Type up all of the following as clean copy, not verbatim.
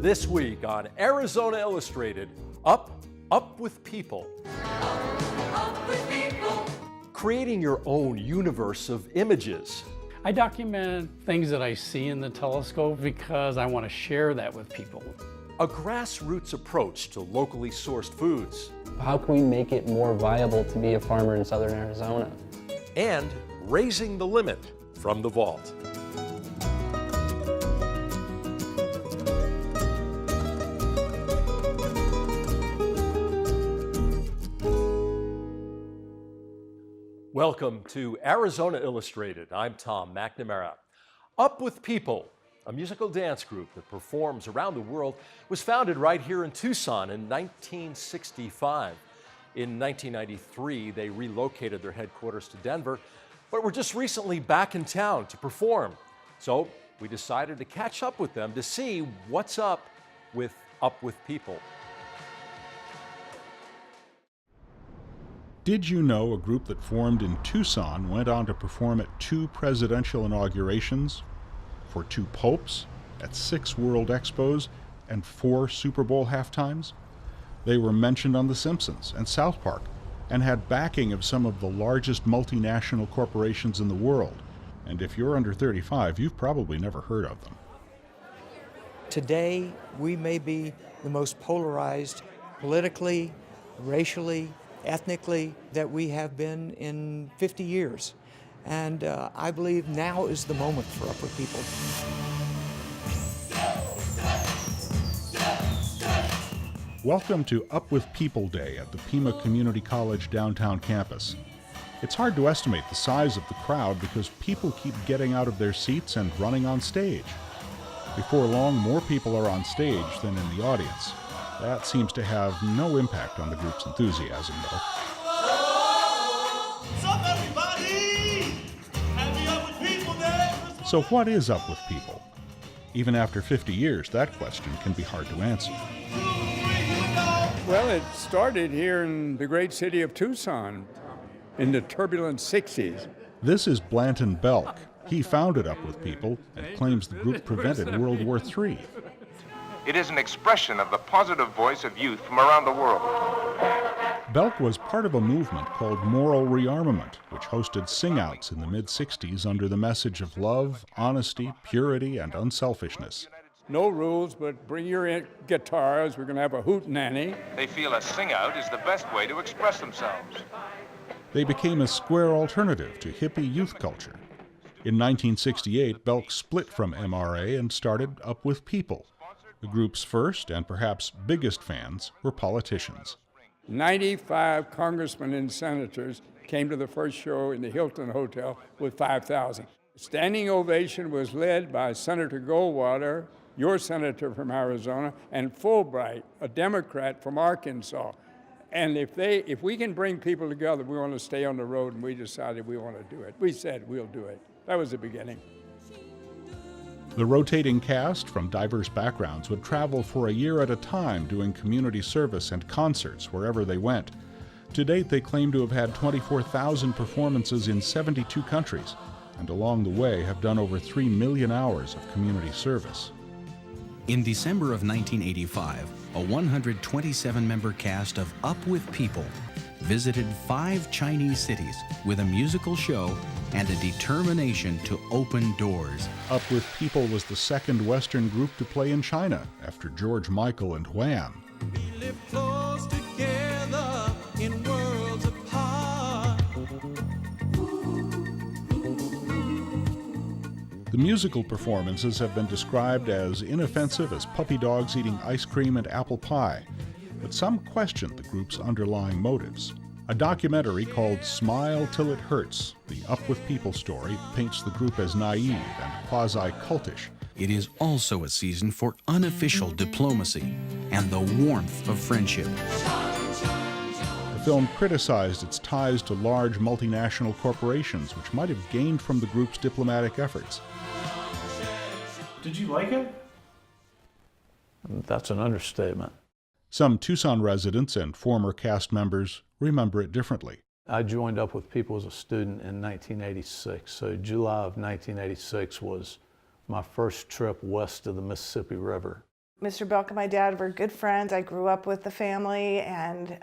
This week on Arizona Illustrated, Up with People. Up with people. Creating your own universe of images. I document things that I see in the telescope because I want to share that with people. A grassroots approach to locally sourced foods. How can we make it more viable to be a farmer in southern Arizona? And raising the limit from the vault. Welcome to Arizona Illustrated. I'm Tom McNamara. Up with People, a musical dance group that performs around the world, was founded right here in Tucson in 1965. In 1993, they relocated their headquarters to Denver, but were just recently back in town to perform. So we decided to catch up with them to see what's up with People. Did you know a group that formed in Tucson went on to perform at 2 presidential inaugurations, for 2 popes, at 6 World Expos, and 4 Super Bowl halftimes? They were mentioned on The Simpsons and South Park, and had backing of some of the largest multinational corporations in the world. And if you're under 35, you've probably never heard of them. Today, we may be the most polarized politically, racially, ethnically that we have been in 50 years. And I believe now is the moment for Up with People. Welcome to Up with People Day at the Pima Community College downtown campus. It's hard to estimate the size of the crowd because people keep getting out of their seats and running on stage. Before long, more people are on stage than in the audience. That seems to have no impact on the group's enthusiasm, though. So what is Up with People? Even after 50 years, that question can be hard to answer. Well, it started here in the great city of Tucson in the turbulent 60s. This is Blanton Belk. He founded Up with People and claims the group prevented World War III. It is an expression of the positive voice of youth from around the world. Belk was part of a movement called Moral Rearmament, which hosted sing-outs in the mid-60s under the message of love, honesty, purity, and unselfishness. No rules, but bring your guitars. We're going to have a hootenanny. They feel a sing-out is the best way to express themselves. They became a square alternative to hippie youth culture. In 1968, Belk split from MRA and started Up with People. The group's first and perhaps biggest fans were politicians. 95 congressmen and senators came to the first show in the Hilton Hotel with 5,000. Standing ovation was led by Senator Goldwater, your senator from Arizona, and Fulbright, a Democrat from Arkansas. And if we can bring people together, we want to stay on the road, and we decided we want to do it. We said we'll do it. That was the beginning. The rotating cast from diverse backgrounds would travel for a year at a time doing community service and concerts wherever they went. To date, they claim to have had 24,000 performances in 72 countries, and along the way have done over 3 million hours of community service. In December of 1985, a 127-member cast of Up with People visited 5 Chinese cities with a musical show and a determination to open doors. Up with People was the second Western group to play in China after George Michael and Wham. We live close together in worlds apart. The musical performances have been described as inoffensive as puppy dogs eating ice cream and apple pie, but some question the group's underlying motives. A documentary called Smile Till It Hurts, the Up with People story, paints the group as naive and quasi-cultish. It is also a season for unofficial diplomacy and the warmth of friendship. The film criticized its ties to large multinational corporations, which might have gained from the group's diplomatic efforts. Did you like it? That's an understatement. Some Tucson residents and former cast members remember it differently. I joined Up with People as a student in 1986, so July of 1986 was my first trip west of the Mississippi River. Mr. Belk and my dad were good friends. I grew up with the family, and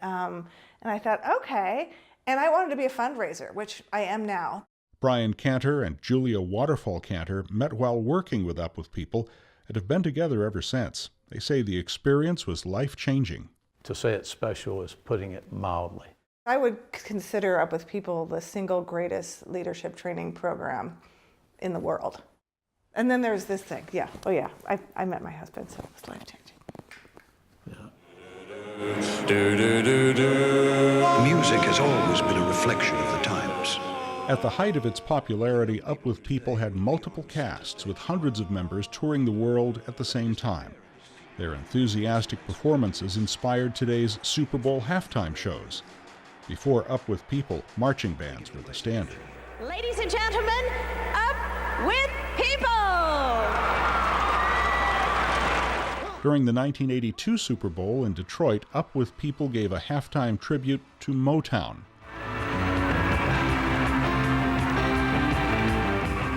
I thought, okay. And I wanted to be a fundraiser, which I am now. Brian Cantor and Julia Waterfall Cantor met while working with Up With People and have been together ever since. They say the experience was life-changing. To say it's special is putting it mildly. I would consider Up With People the single greatest leadership training program in the world. And then there's this thing, yeah, oh yeah, I met my husband, so it was life-changing. Music has always been a reflection of the times. At the height of its popularity, Up With People had multiple casts with hundreds of members touring the world at the same time. Their enthusiastic performances inspired today's Super Bowl halftime shows. Before Up With People, marching bands were the standard. Ladies and gentlemen, Up With People! During the 1982 Super Bowl in Detroit, Up With People gave a halftime tribute to Motown.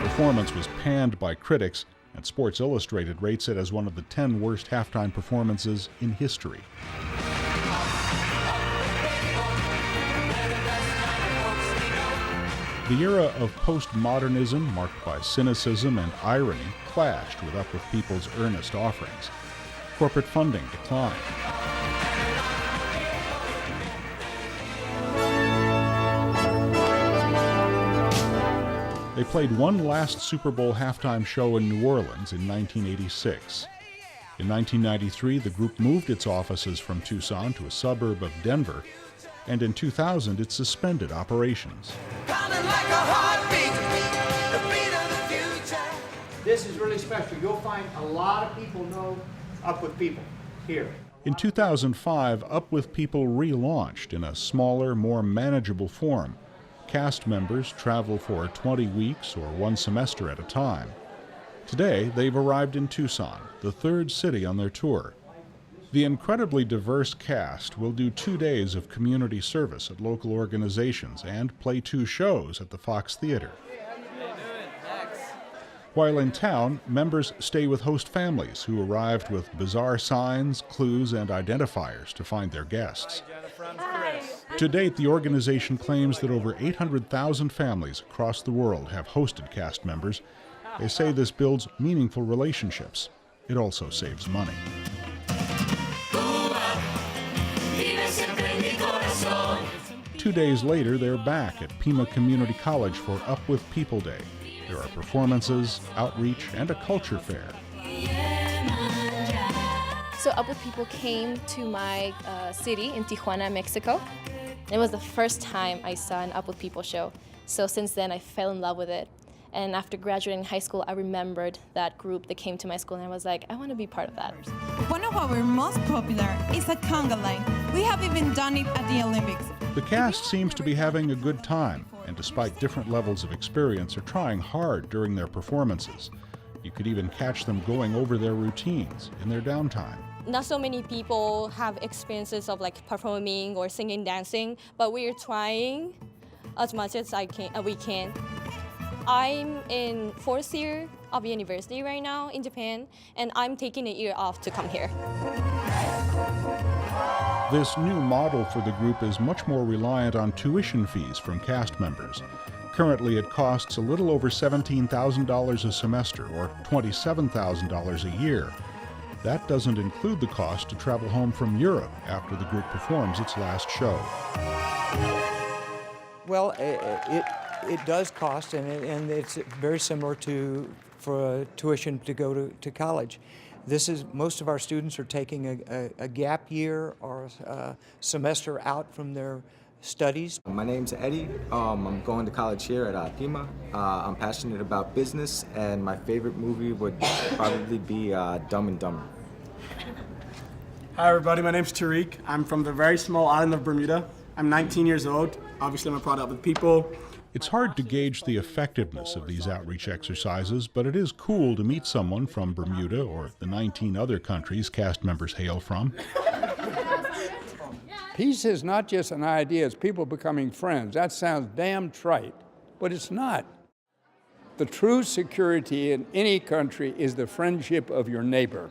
The performance was panned by critics, and Sports Illustrated rates it as one of the 10 worst halftime performances in history. The era of postmodernism, marked by cynicism and irony, clashed with Up With People's earnest offerings. Corporate funding declined. They played one last Super Bowl halftime show in New Orleans in 1986. In 1993, the group moved its offices from Tucson to a suburb of Denver, and in 2000 it suspended operations. This is really special. You'll find a lot of people know Up With People here. In 2005, Up With People relaunched in a smaller, more manageable form. Cast members travel for 20 weeks or one semester at a time. Today, they've arrived in Tucson, the third city on their tour. The incredibly diverse cast will do 2 days of community service at local organizations and play 2 shows at the Fox Theater. While in town, members stay with host families who arrived with bizarre signs, clues, and identifiers to find their guests. To date, the organization claims that over 800,000 families across the world have hosted cast members. They say this builds meaningful relationships. It also saves money. 2 days later, they're back at Pima Community College for Up With People Day. There are performances, outreach, and a culture fair. So Up With People came to my city in Tijuana, Mexico. It was the first time I saw an Up With People show. So since then, I fell in love with it. And after graduating high school, I remembered that group that came to my school, and I was like, I want to be part of that. One of our most popular is a conga line. We have even done it at the Olympics. The cast seems to be having a good time, and despite different levels of experience, are trying hard during their performances. You could even catch them going over their routines in their downtime. Not so many people have experiences of like performing or singing, dancing, but we're trying as much as we can. I'm in 4th year of university right now in Japan, and I'm taking a year off to come here. This new model for the group is much more reliant on tuition fees from cast members. Currently, it costs a little over $17,000 a semester, or $27,000 a year. That doesn't include the cost to travel home from Europe after the group performs its last show. Well, it does cost, and it's very similar to for tuition to go to college. Most of our students are taking a gap year or a semester out from their studies. My name's Eddie. I'm going to college here at Pima. I'm passionate about business, and my favorite movie would probably be Dumb and Dumber. Hi everybody, my name's Tariq. I'm from the very small island of Bermuda. I'm 19 years old. Obviously I'm a product of people. It's hard to gauge the effectiveness of these outreach exercises, but it is cool to meet someone from Bermuda or the 19 other countries cast members hail from. Peace is not just an idea, it's people becoming friends. That sounds damn trite, but it's not. The true security in any country is the friendship of your neighbor.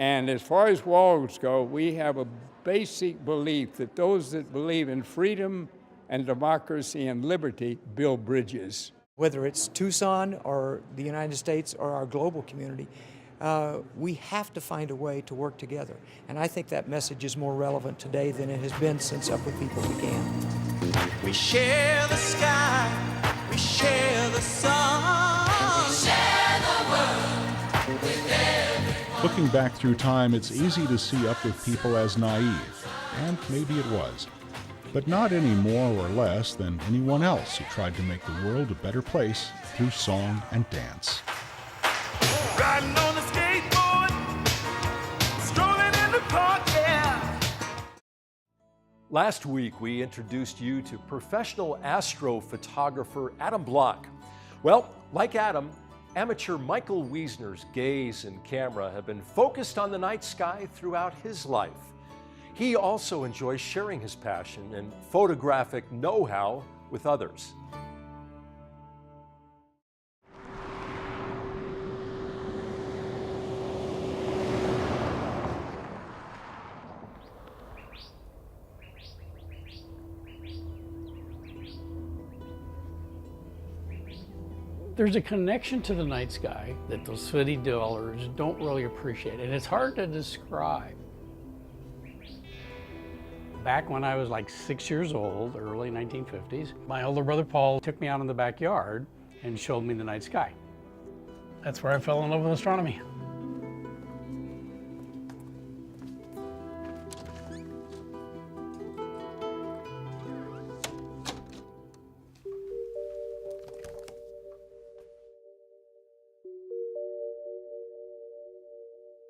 And as far as walls go, we have a basic belief that those that believe in freedom and democracy and liberty build bridges. Whether it's Tucson or the United States or our global community, we have to find a way to work together. And I think that message is more relevant today than it has been since Up With People began. We share the sky, we share the sun, we share the world with everyone. Looking back through time, it's easy to see Up With People as naive, and maybe it was. But not any more or less than anyone else who tried to make the world a better place through song and dance. Riding on a skateboard, strolling in the park, yeah. Last week, we introduced you to professional astrophotographer Adam Block. Well, like Adam, amateur Michael Wiesner's gaze and camera have been focused on the night sky throughout his life. He also enjoys sharing his passion and photographic know-how with others. There's a connection to the night sky that those city dwellers don't really appreciate, and it's hard to describe. Back when I was like 6 years old, early 1950s, my older brother Paul took me out in the backyard and showed me the night sky. That's where I fell in love with astronomy.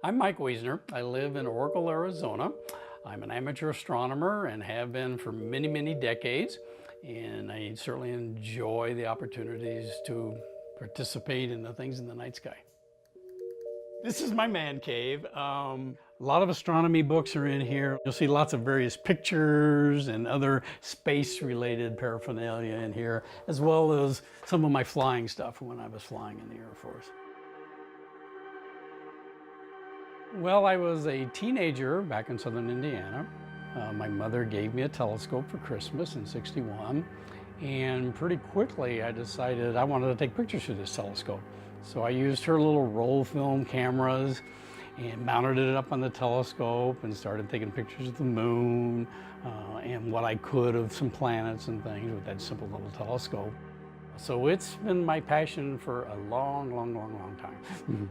I'm Mike Wiesner. I live in Oracle, Arizona. I'm an amateur astronomer and have been for many, many decades. And I certainly enjoy the opportunities to participate in the things in the night sky. This is my man cave. A lot of astronomy books are in here. You'll see lots of various pictures and other space-related paraphernalia in here, as well as some of my flying stuff from when I was flying in the Air Force. Well, I was a teenager back in southern Indiana. My mother gave me a telescope for Christmas in '61, and pretty quickly I decided I wanted to take pictures through this telescope. So I used her little roll film cameras and mounted it up on the telescope and started taking pictures of the moon and what I could of some planets and things with that simple little telescope. So it's been my passion for a long, long, long, long time.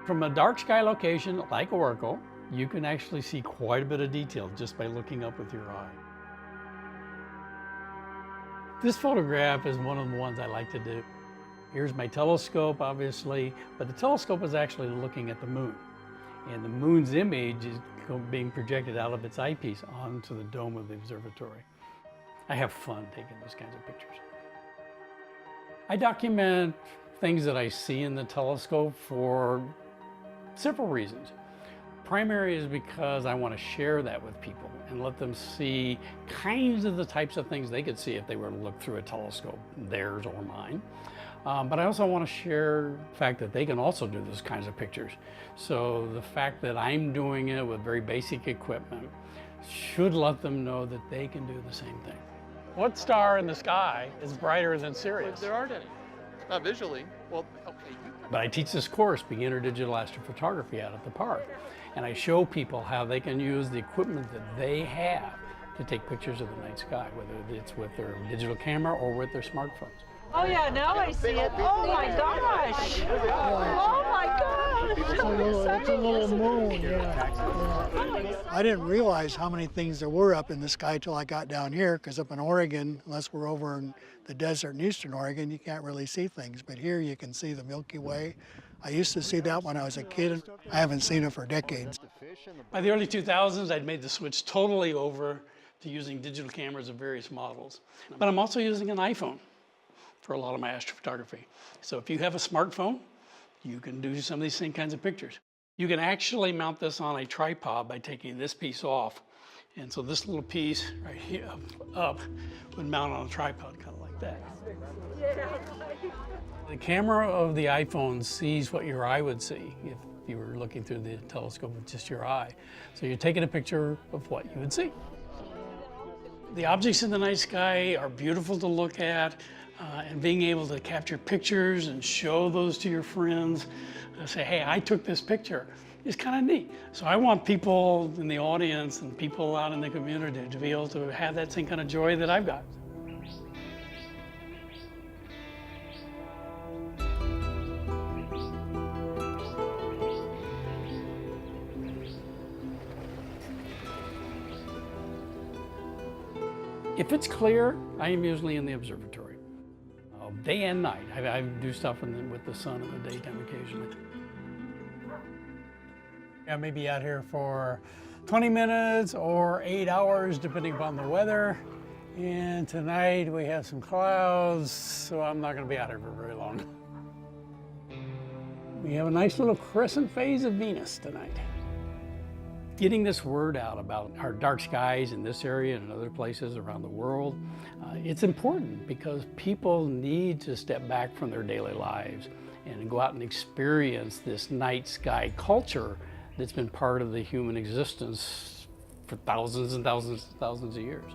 From a dark sky location like Oracle, you can actually see quite a bit of detail just by looking up with your eye. This photograph is one of the ones I like to do. Here's my telescope, obviously, but the telescope is actually looking at the moon. And the moon's image is being projected out of its eyepiece onto the dome of the observatory. I have fun taking those kinds of pictures. I document things that I see in the telescope for several reasons. Primary is because I want to share that with people and let them see kinds of the types of things they could see if they were to look through a telescope, theirs or mine. But I also want to share the fact that they can also do those kinds of pictures. So the fact that I'm doing it with very basic equipment should let them know that they can do the same thing. What star in the sky is brighter than Sirius? There aren't any. Not visually. Well, okay. But I teach this course, Beginner Digital Astrophotography, out at the park. And I show people how they can use the equipment that they have to take pictures of the night sky, whether it's with their digital camera or with their smartphones. Oh yeah, now I see it. Oh my gosh! Oh my gosh! It's a little moon, yeah. I didn't realize how many things there were up in the sky till I got down here, because up in Oregon, unless we're over in the desert in eastern Oregon, you can't really see things. But here you can see the Milky Way. I used to see that when I was a kid. I haven't seen it for decades. By the early 2000s, I'd made the switch totally over to using digital cameras of various models. But I'm also using an iPhone for a lot of my astrophotography. So if you have a smartphone, you can do some of these same kinds of pictures. You can actually mount this on a tripod by taking this piece off. And so this little piece right here up would mount on a tripod, kind of like that. The camera of the iPhone sees what your eye would see if you were looking through the telescope with just your eye. So you're taking a picture of what you would see. The objects in the night sky are beautiful to look at, and being able to capture pictures and show those to your friends, say, hey, I took this picture, is kind of neat. So I want people in the audience and people out in the community to be able to have that same kind of joy that I've got. If it's clear, I am usually in the observatory, day and night. I do stuff with the sun in the daytime occasionally. I may be out here for 20 minutes or 8 hours, depending upon the weather. And tonight we have some clouds, so I'm not going to be out here for very long. We have a nice little crescent phase of Venus tonight. Getting this word out about our dark skies in this area and in other places around the world, it's important because people need to step back from their daily lives and go out and experience this night sky culture that's been part of the human existence for thousands and thousands and thousands of years.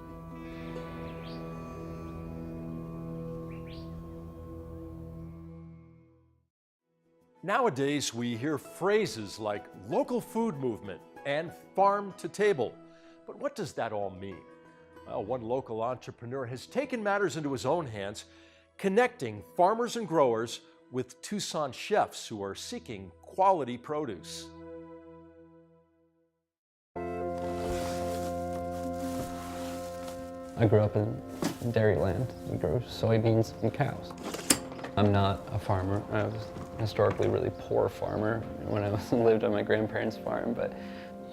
Nowadays, we hear phrases like local food movement and farm to table. But what does that all mean? Well, one local entrepreneur has taken matters into his own hands, connecting farmers and growers with Tucson chefs who are seeking quality produce. I grew up in dairyland. We grow soybeans and cows. I'm not a farmer. I was historically really poor farmer when I lived on my grandparents' farm, but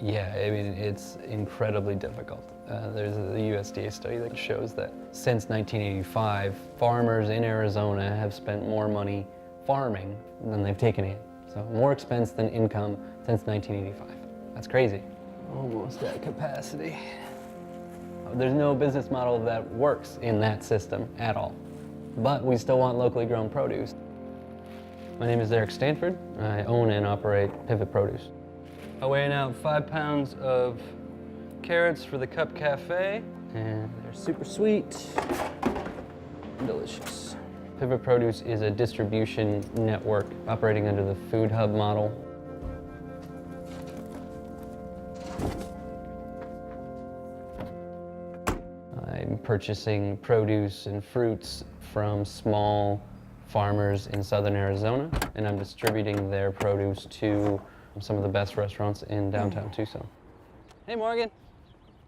yeah, I mean, it's incredibly difficult. There's a USDA study that shows that since 1985, farmers in Arizona have spent more money farming than they've taken in. So more expense than income since 1985. That's crazy. Almost at capacity. There's no business model that works in that system at all. But we still want locally grown produce. My name is Eric Stanford. I own and operate Pivot Produce. I weigh out 5 pounds of carrots for the Cup Cafe, and they're super sweet and delicious. Pivot Produce is a distribution network operating under the Food Hub model. I'm purchasing produce and fruits from small farmers in southern Arizona, and I'm distributing their produce to some of the best restaurants in downtown Tucson. Hey, Morgan.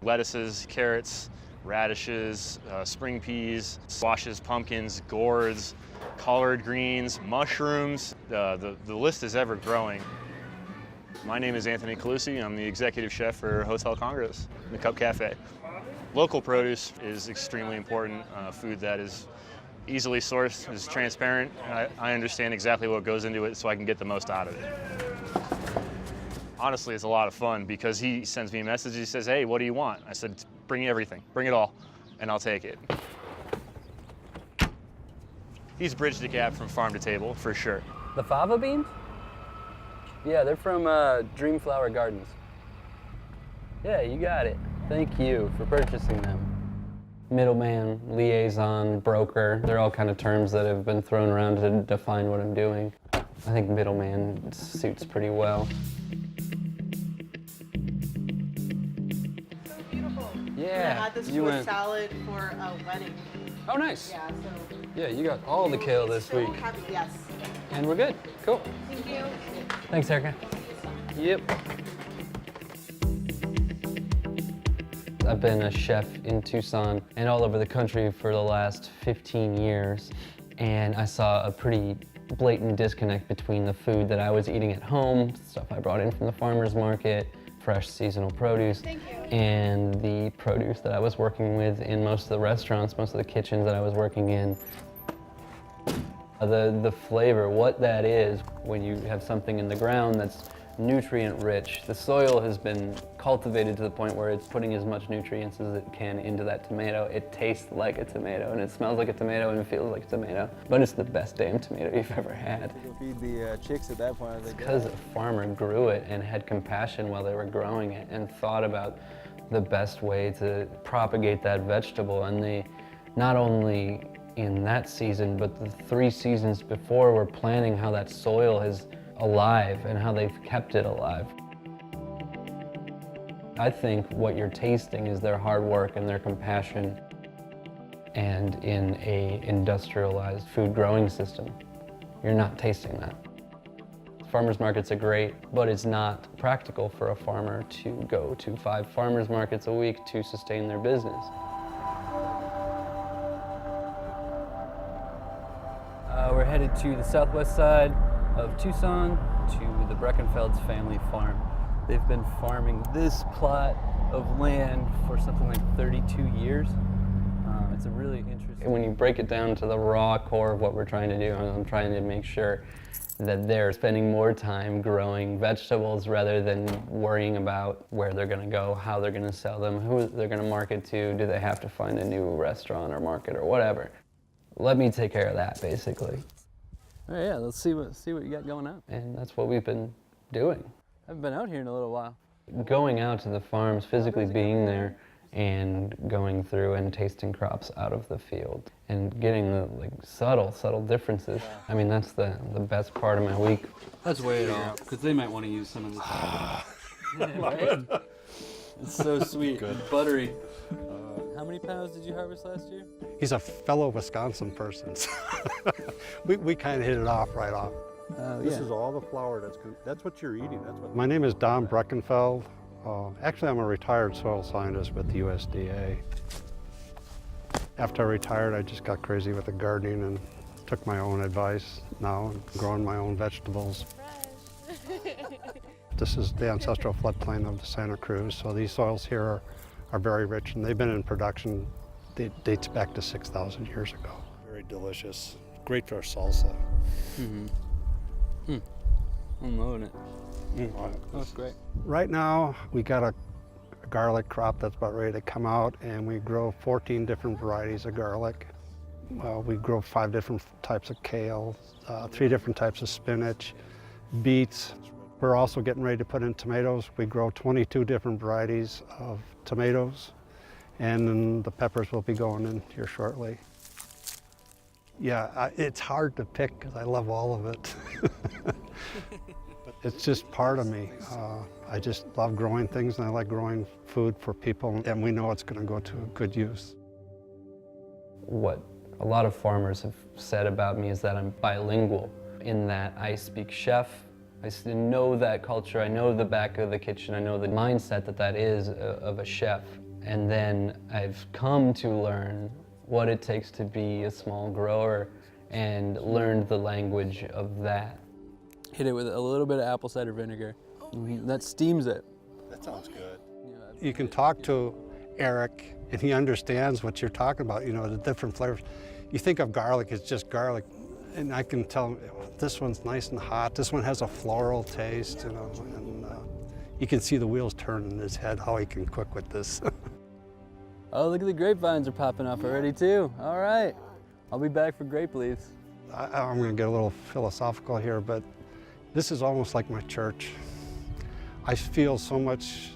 Lettuces, carrots, radishes, spring peas, squashes, pumpkins, gourds, collard greens, mushrooms. The list is ever growing. My name is Anthony Calusi. I'm the executive chef for Hotel Congress, the Cup Cafe. Local produce is extremely important. Food that is easily sourced, is transparent. I understand exactly what goes into it so I can get the most out of it. Honestly, it's a lot of fun because he sends me a message. He says, hey, what do you want? I said, bring everything, bring it all, and I'll take it. He's bridged the gap from farm to table, for sure. The fava beans? Yeah, they're from Dreamflower Gardens. Yeah, you got it. Thank you for purchasing them. Middleman, liaison, broker, they're all kind of terms that have been thrown around to define what I'm doing. I think middleman suits pretty well. Yeah, I add this to a salad for a wedding. Oh, nice. Yeah, so. Yeah, you got all the kale this week. Yes. And we're good. Cool. Thank you. Thanks, Erica. Yep. I've been a chef in Tucson and all over the country for the last 15 years, and I saw a pretty blatant disconnect between the food that I was eating at home, stuff I brought in from the farmer's market, fresh seasonal produce, and the produce that I was working with in most of the restaurants, most of the kitchens that I was working in. The flavor, what that is when you have something in the ground that's nutrient rich. The soil has been cultivated to the point where it's putting as much nutrients as it can into that tomato. It tastes like a tomato, and it smells like a tomato, and it feels like a tomato. But it's the best damn tomato you've ever had. You'll feed the chicks at that point. It's because a farmer grew it and had compassion while they were growing it and thought about the best way to propagate that vegetable. And they, not only in that season, but the 3 seasons before, were planning how that soil is alive and how they've kept it alive. I think what you're tasting is their hard work and their compassion, and in a industrialized food growing system, you're not tasting that. Farmers markets are great, but it's not practical for a farmer to go to 5 farmers markets a week to sustain their business. We're headed to the southwest side of Tucson to the Breckenfeld's family farm. They've been farming this plot of land for something like 32 years. It's a really interesting... When you break it down to the raw core of what we're trying to do, I'm trying to make sure that they're spending more time growing vegetables rather than worrying about where they're going to go, how they're going to sell them, who they're going to market to, do they have to find a new restaurant or market or whatever. Let me take care of that, basically. All right, yeah, let's see what you got going on. And that's what we've been doing. I haven't been out here in a little while. Going out to the farms, physically being there, and going through and tasting crops out of the field and getting the subtle differences. I mean, that's the best part of my week. Let's weigh it off, because they might want to use some of this. Right? It's so sweet, good. Buttery. How many pounds did you harvest last year? He's a fellow Wisconsin person. we kind of hit it off right off. This is all the flour that's what you're eating. My name is Don Breckenfeld. Actually, I'm a retired soil scientist with the USDA. After I retired, I just got crazy with the gardening and took my own advice now, and growing my own vegetables. This is the ancestral floodplain of the Santa Cruz, so these soils here are very rich, and they've been in production. It dates back to 6,000 years ago. Very delicious, great for salsa. I'm loving it. That's great. Right now, we got a garlic crop that's about ready to come out, and we grow 14 different varieties of garlic. We grow 5 different types of kale, 3 different types of spinach, beets. We're also getting ready to put in tomatoes. We grow 22 different varieties of tomatoes, and then the peppers will be going in here shortly. Yeah, it's hard to pick because I love all of it. It's just part of me. I just love growing things, and I like growing food for people, and we know it's going to go to good use. What a lot of farmers have said about me is that I'm bilingual, in that I speak chef. I know that culture, I know the back of the kitchen, I know the mindset that is of a chef. And then I've come to learn what it takes to be a small grower and learned the language of that. Hit it with a little bit of apple cider vinegar. That steams it. That sounds good. You can talk to Eric, and he understands what you're talking about, the different flavors. You think of garlic as just garlic, and I can tell him, this one's nice and hot, this one has a floral taste, and you can see the wheels turn in his head, how he can cook with this. Oh, look at the grapevines are popping up already too. All right, I'll be back for grape leaves. I'm gonna get a little philosophical here, but this is almost like my church. I feel so much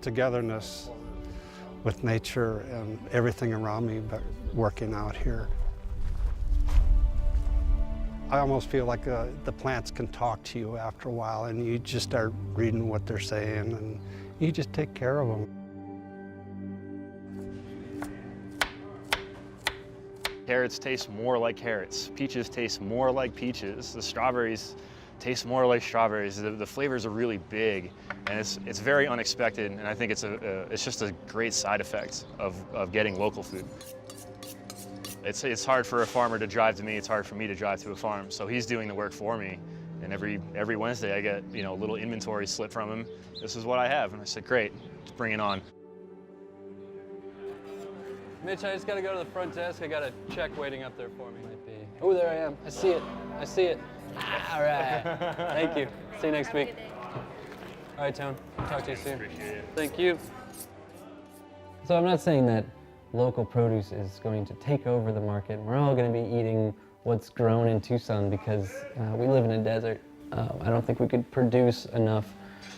togetherness with nature and everything around me, but working out here. I almost feel like the plants can talk to you after a while, and you just start reading what they're saying, and you just take care of them. Carrots taste more like carrots. Peaches taste more like peaches. The strawberries taste more like strawberries. The flavors are really big, and it's very unexpected, and I think it's just a great side effect of getting local food. It's hard for a farmer to drive to me. It's hard for me to drive to a farm. So he's doing the work for me. And every Wednesday I get a little inventory slip from him. This is what I have. And I said, great, let's bring it on. Mitch, I just got to go to the front desk. I got a check waiting up there for me. Oh, there I am. I see it. I see it. All right. Thank you. See you next week. All right, Tone. Talk to you soon. Appreciate it. Thank you. So I'm not saying that local produce is going to take over the market. We're all going to be eating what's grown in Tucson because we live in a desert. I don't think we could produce enough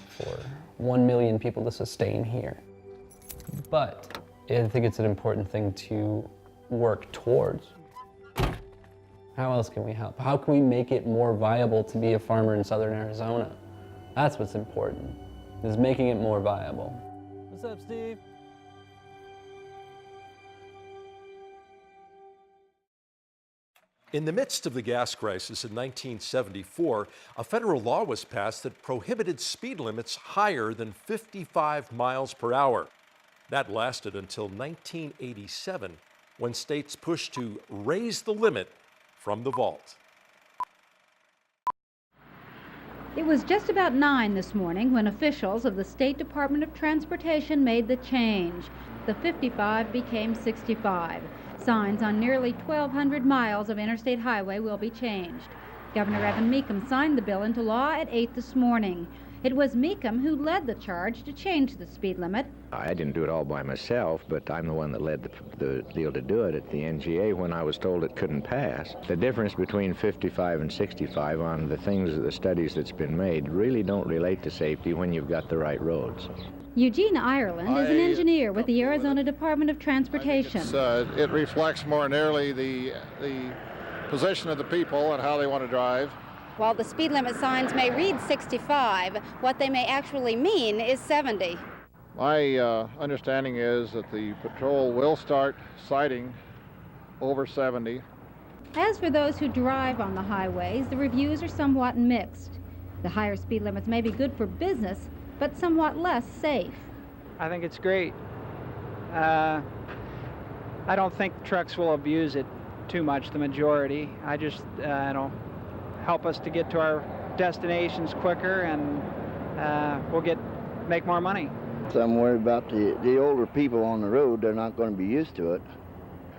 for 1 million people to sustain here. But I think it's an important thing to work towards. How else can we help? How can we make it more viable to be a farmer in southern Arizona? That's what's important, is making it more viable. What's up, Steve? In the midst of the gas crisis in 1974, a federal law was passed that prohibited speed limits higher than 55 miles per hour. That lasted until 1987, when states pushed to raise the limit from the vault. It was just about 9 this morning when officials of the State Department of Transportation made the change. The 55 became 65. Signs on nearly 1,200 miles of interstate highway will be changed. Governor Evan Meekum signed the bill into law at 8 this morning. It was Meekum who led the charge to change the speed limit. I didn't do it all by myself, but I'm the one that led the deal to do it at the NGA when I was told it couldn't pass. The difference between 55 and 65 on the studies that's been made really don't relate to safety when you've got the right roads. Eugene Ireland is an engineer with the Arizona Department of Transportation. It reflects more nearly the position of the people and how they want to drive. While the speed limit signs may read 65, what they may actually mean is 70. My understanding is that the patrol will start citing over 70. As for those who drive on the highways, the reviews are somewhat mixed. The higher speed limits may be good for business, but somewhat less safe. I think it's great. I don't think trucks will abuse it too much, the majority. It'll help us to get to our destinations quicker, and we'll make more money. So I'm worried about the older people on the road. They're not going to be used to it.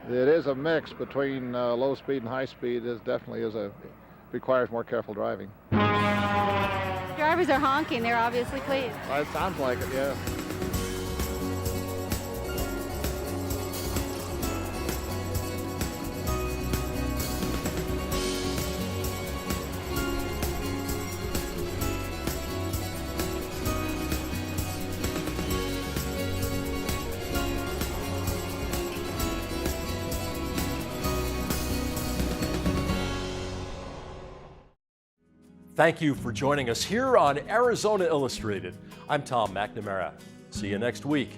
It is a mix between low speed and high speed. It definitely requires more careful driving. Drivers are honking. They're obviously pleased. It sounds like it, yeah. Thank you for joining us here on Arizona Illustrated. I'm Tom McNamara. See you next week.